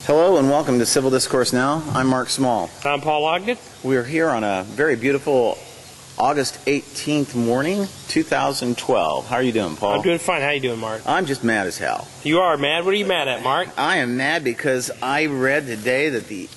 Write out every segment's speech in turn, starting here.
Hello and welcome to Civil Discourse Now. I'm Mark Small. I'm Paul Ogden. We're here on a very beautiful August 18th morning, 2012. How are you doing, Paul? I'm doing fine. How you doing, Mark? I'm just mad as hell. You are mad? What are you mad at, Mark? I am mad because I read today that the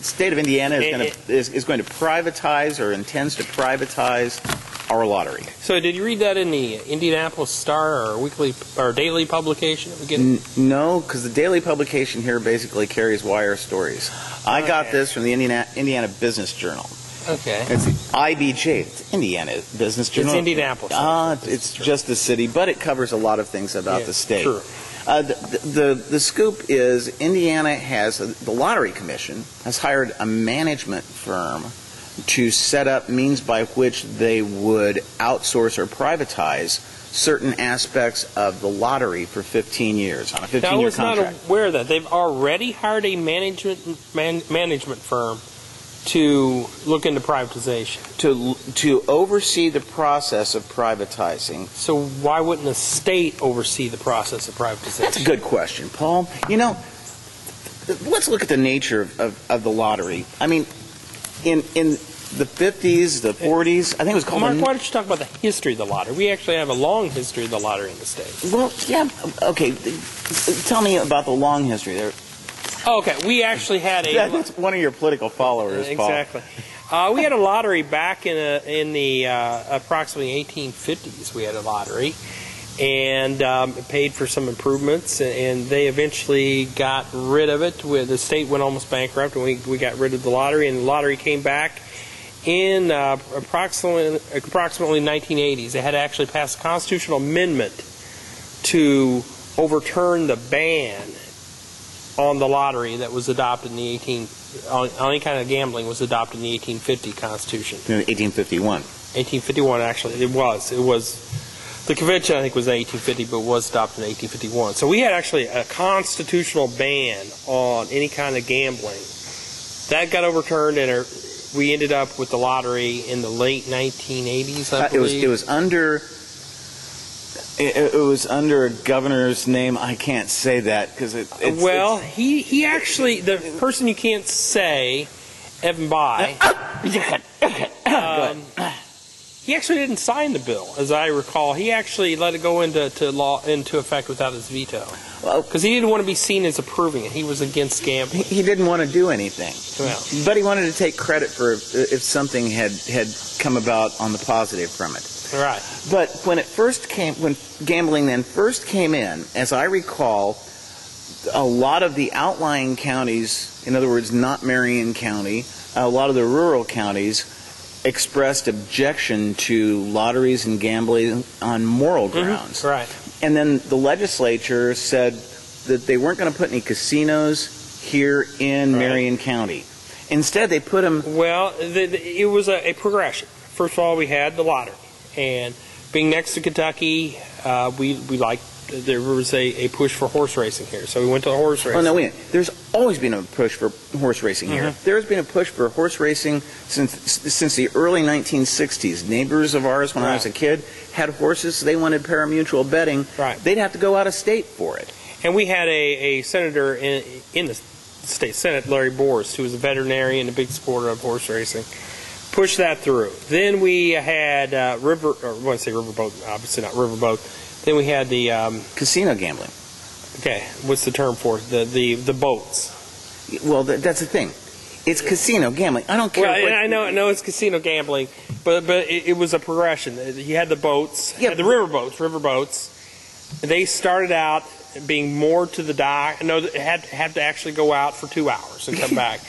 state of Indiana is going to privatize or intends to privatize our lottery. So did you read that in the Indianapolis Star or weekly or daily publication that we get? No, because the daily publication here basically carries wire stories. I got this from the Indiana Business Journal. Okay. It's the IBJ. It's Indiana Business Journal. It's Indianapolis. It's just the city, but it covers a lot of things about the state. True. The scoop is Indiana has, the Lottery Commission has hired a management firm to set up means by which they would outsource or privatize certain aspects of the lottery for 15 years on a 15-year contract. I was not aware of that. They've already hired a management firm to look into privatization. To oversee the process of privatizing. So why wouldn't the state oversee the process of privatization? That's a good question, Paul. You know, let's look at the nature of the lottery. I mean, in the 50s, the 40s, I think it was called... Mark, why don't you talk about the history of the lottery? We actually have a long history of the lottery in the state. Well, yeah, okay. Tell me about the long history there. Okay, we actually had a... That's one of your political followers, Paul. Exactly. We had a lottery back in the approximately 1850s. We had a lottery, and it paid for some improvements, and they eventually got rid of it. The state went almost bankrupt, and we got rid of the lottery, and the lottery came back in approximately 1980s. They had to actually pass a constitutional amendment to overturn the ban on the lottery that was adopted in the on any kind of gambling was adopted in the 1850 Constitution. 1851. 1851, actually. It was. The convention, I think, was 1850, but it was adopted in 1851. So we had actually a constitutional ban on any kind of gambling. That got overturned, and we ended up with the lottery in the late 1980s, I believe. It was under a governor's name. I can't say that because he actually, the person you can't say, Evan Bayh, he actually didn't sign the bill, as I recall. He actually let it go into effect without his veto, because he didn't want to be seen as approving it. He was against gambling. He didn't want to do anything, well, but he wanted to take credit for if something had come about on the positive from it. Right. But when gambling then first came in, as I recall, a lot of the outlying counties, in other words, not Marion County, a lot of the rural counties expressed objection to lotteries and gambling on moral grounds. Mm-hmm. Right. And then the legislature said that they weren't going to put any casinos here in Marion County. Instead, they put them... Well, it was a progression. First of all, we had the lottery. And being next to Kentucky, we liked, there was a push for horse racing here. So we went to the horse racing. Oh, no, wait. There's always been a push for horse racing here. There's been a push for horse racing since the early 1960s. Neighbors of ours, when I was a kid, had horses. They wanted pari-mutuel betting. Right. They'd have to go out of state for it. And we had a senator in the state Senate, Larry Borst, who was a veterinarian, a big supporter of horse racing. Push that through. Then we had riverboat, obviously not riverboat. Then we had the casino gambling. Okay, what's the term for it? The boats. Well, that's the thing. It's casino gambling. I don't care. Well, I know it's casino gambling, but it was a progression. You had the boats, the riverboats. They started out being moored to the dock. No, they had to actually go out for 2 hours and come back.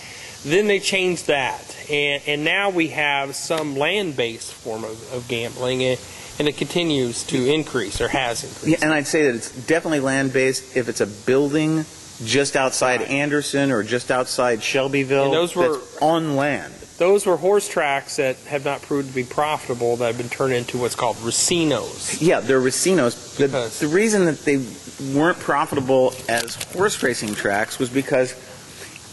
Then they changed that, and now we have some land-based form of gambling, and it continues to increase, or has increased. Yeah, and I'd say that it's definitely land-based if it's a building just outside Anderson or just outside Shelbyville that's on land. Those were horse tracks that have not proved to be profitable, that have been turned into what's called racinos. Yeah, they're racinos. The reason that they weren't profitable as horse racing tracks was because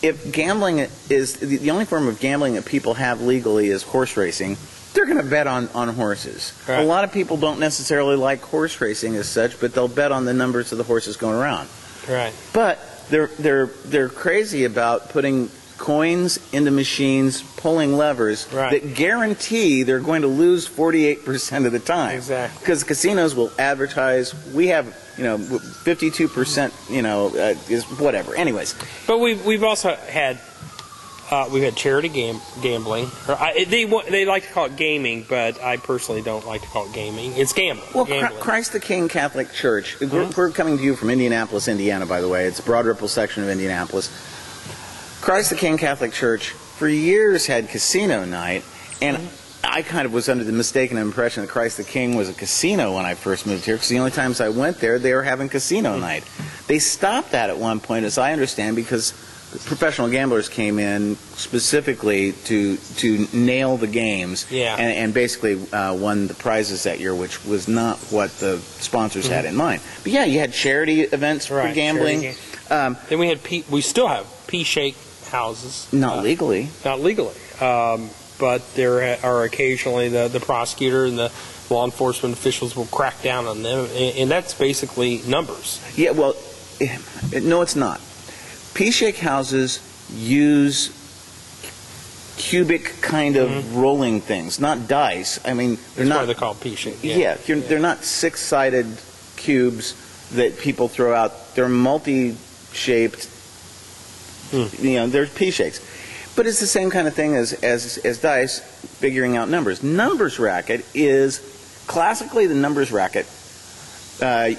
if gambling is the only form of gambling that people have legally is horse racing, they're going to bet on horses. Right. A lot of people don't necessarily like horse racing as such, but they'll bet on the numbers of the horses going around. Right. But they're crazy about putting coins into machines, pulling levers that guarantee they're going to lose 48% of the time. Exactly. Because casinos will advertise, we have 52%, is whatever. Anyways. But we've also had charity gambling. They like to call it gaming, but I personally don't like to call it gaming. It's gambling. Well, gambling. Christ the King Catholic Church. We're coming to you from Indianapolis, Indiana, by the way. It's a Broad Ripple section of Indianapolis. Christ the King Catholic Church for years had casino night, and I kind of was under the mistaken impression that Christ the King was a casino when I first moved here, because the only times I went there, they were having casino night. They stopped that at one point, as I understand, because professional gamblers came in specifically to nail the games and basically won the prizes that year, which was not what the sponsors had in mind. But yeah, you had charity events for gambling. Then we still have pea-shake houses. Not legally. Not legally. But there are occasionally the prosecutor and the law enforcement officials will crack down on them, and that's basically numbers. Yeah, well, no, it's not. Pea-shake houses use cubic kind of rolling things, not dice. I mean, that's why they're called pea-shake. They're not six-sided cubes that people throw out. They're multi-shaped. They're pea-shakes. But it's the same kind of thing as dice, figuring out numbers. Numbers racket is classically the numbers racket.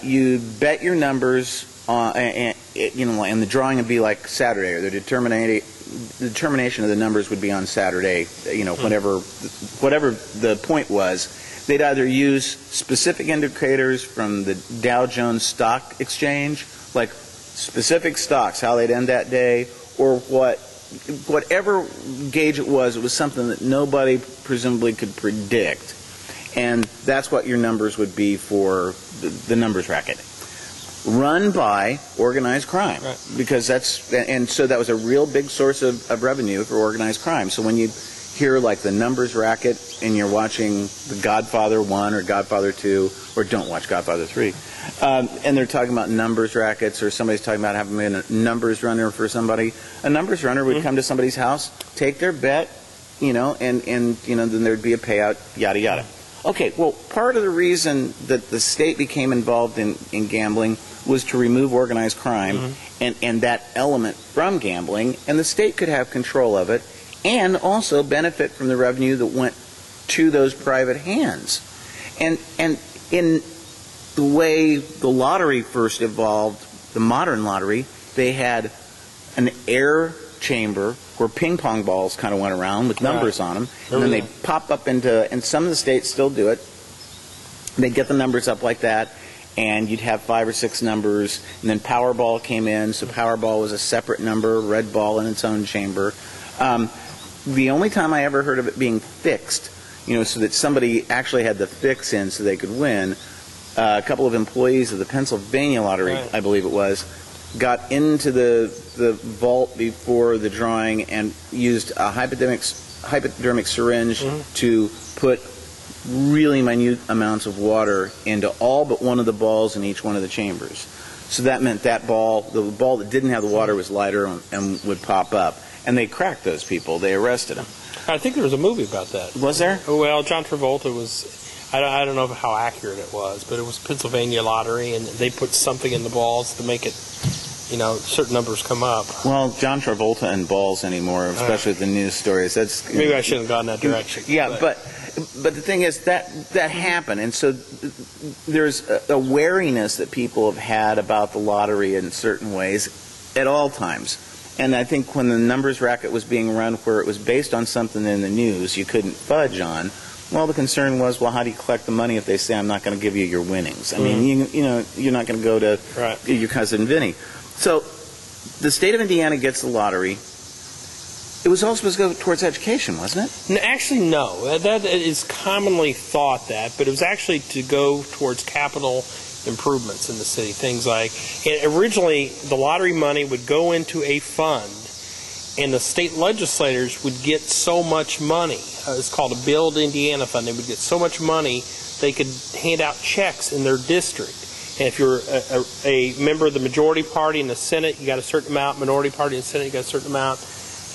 You bet your numbers and the drawing would be like Saturday, or the determination of the numbers would be on Saturday. Whatever the point was, they'd either use specific indicators from the Dow Jones Stock Exchange, like specific stocks, how they'd end that day, or whatever gauge it was something that nobody presumably could predict, and that's what your numbers would be for the numbers racket. Run by organized crime, because so that was a real big source of revenue for organized crime. So when you hear like the numbers racket and you're watching The Godfather 1 or Godfather 2, or don't watch Godfather 3, and they're talking about numbers rackets, or somebody's talking about having a numbers runner for somebody, a numbers runner would come to somebody's house, take their bet, and then there'd be a payout, yada yada. Okay, well, part of the reason that the state became involved in gambling was to remove organized crime and that element from gambling, and the state could have control of it and also benefit from the revenue that went to those private hands. And in the way the lottery first evolved, the modern lottery, they had an air chamber where ping pong balls kind of went around with numbers on them, and then they'd pop up into, and some of the states still do it, they'd get the numbers up like that, and you'd have 5 or 6 numbers, and then Powerball came in, so Powerball was a separate number, red ball in its own chamber. The only time I ever heard of it being fixed, so that somebody actually had the fix in so they could win, a couple of employees of the Pennsylvania lottery, I believe it was, got into the vault before the drawing and used a hypodermic syringe to put really minute amounts of water into all but one of the balls in each one of the chambers. So that meant that ball, the ball that didn't have the water, was lighter and would pop up. And they cracked those people. They arrested them. I think there was a movie about that. Was there? Well, John Travolta was... I don't know how accurate it was, but it was Pennsylvania lottery, and they put something in the balls to make it, certain numbers come up. Well, John Travolta and balls anymore, especially with the news stories. That's maybe I shouldn't have gone that direction. Yeah, but the thing is that happened, and so there's a wariness that people have had about the lottery in certain ways at all times. And I think when the numbers racket was being run where it was based on something in the news you couldn't fudge on, well, the concern was, how do you collect the money if they say, I'm not going to give you your winnings? I mean, you're not going to go to your cousin Vinny. So the state of Indiana gets the lottery. It was all supposed to go towards education, wasn't it? No, actually, no. That is commonly thought but it was actually to go towards capital improvements in the city. Things like, originally, the lottery money would go into a fund, and the state legislators would get so much money. It's called a Build Indiana Fund. They would get so much money they could hand out checks in their district. And if you're a member of the majority party in the Senate, you got a certain amount. Minority party in the Senate, you got a certain amount.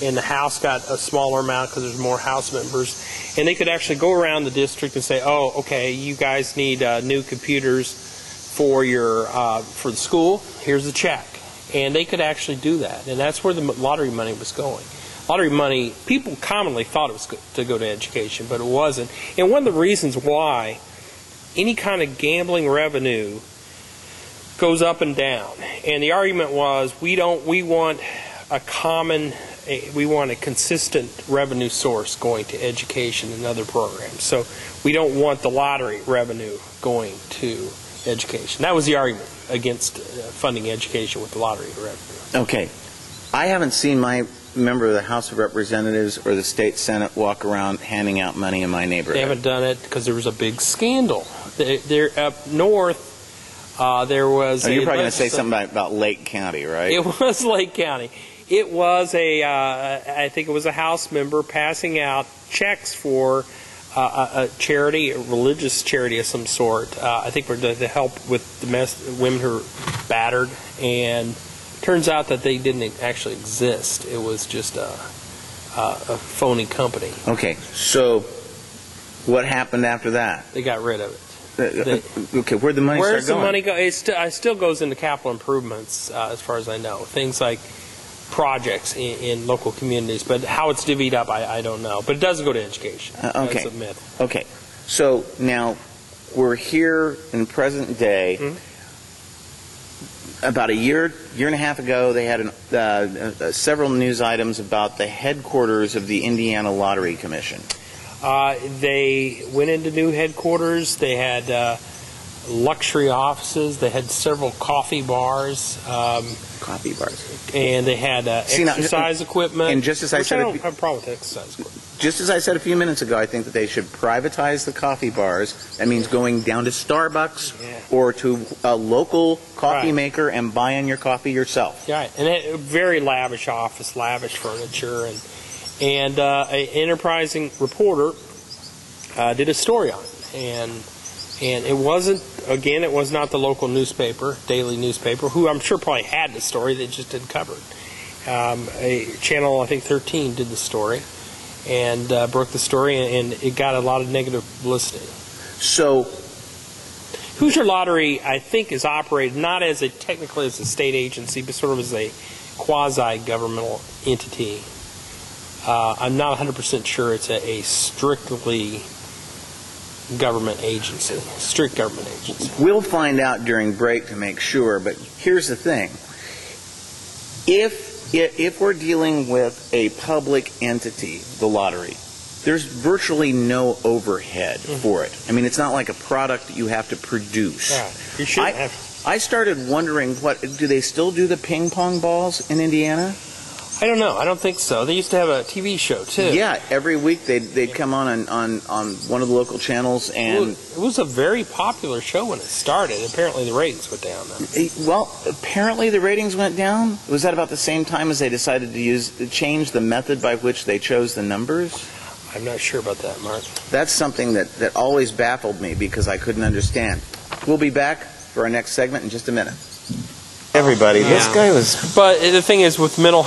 And the House got a smaller amount because there's more House members. And they could actually go around the district and say, oh, okay, you guys need new computers for your for the school. Here's the check. And they could actually do that. And that's where the lottery money was going. Lottery money, people commonly thought it was to go to education, but it wasn't. And one of the reasons why any kind of gambling revenue goes up and down. And the argument was we want a consistent revenue source going to education and other programs. So we don't want the lottery revenue going to education. That was the argument against funding education with the lottery revenue. Okay. I haven't seen my member of the House of Representatives or the state Senate walk around handing out money in my neighborhood. They haven't done it because there was a big scandal. They're up north. There was. You're probably going to say something about Lake County, right? It was Lake County. It was I think it was a House member passing out checks for a charity, a religious charity of some sort. I think for to help with domestic women who are battered, and turns out that they didn't actually exist. It was just a phony company. Okay, so what happened after that? They got rid of it. Okay, where'd the money start going? Where's the money go? It still goes into capital improvements, as far as I know. Things like projects in local communities, but how it's divvied up, I don't know. But it doesn't go to education. Okay. That's a myth. Okay. So now we're here in present day. Mm-hmm. About a year and a half ago, they had several news items about the headquarters of the Indiana Lottery Commission. They went into new headquarters. They had luxury offices. They had several coffee bars. And they had exercise equipment. And just as I said, I don't have a problem with exercise equipment. Just as I said a few minutes ago, I think that they should privatize the coffee bars. That means going down to Starbucks or to a local coffee maker and buying your coffee yourself. Right, and very lavish office, lavish furniture, and an enterprising reporter did a story on it, and it wasn't. Again, it was not the local newspaper, daily newspaper, who I'm sure probably had the story. They just didn't cover it. A channel, I think 13, did the story and broke the story, and it got a lot of negative publicity. So, Hoosier Lottery, I think, is operated not technically as a state agency, but sort of as a quasi-governmental entity. I'm not 100% sure it's a strictly government agency, strict government agency. We'll find out during break to make sure, but here's the thing. If we're dealing with a public entity, the lottery, there's virtually no overhead for it. I mean, it's not like a product that you have to produce. Yeah, you should have. I started wondering, do they still do the ping pong balls in Indiana? I don't know. I don't think so. They used to have a TV show too. Yeah, every week they'd come on one of the local channels, and it was a very popular show when it started. Apparently, the ratings went down though. Well, apparently the ratings went down. Was that about the same time as they decided to change the method by which they chose the numbers? I'm not sure about that, Mark. That's something that always baffled me because I couldn't understand. We'll be back for our next segment in just a minute. Everybody, this guy was. But the thing is, with mental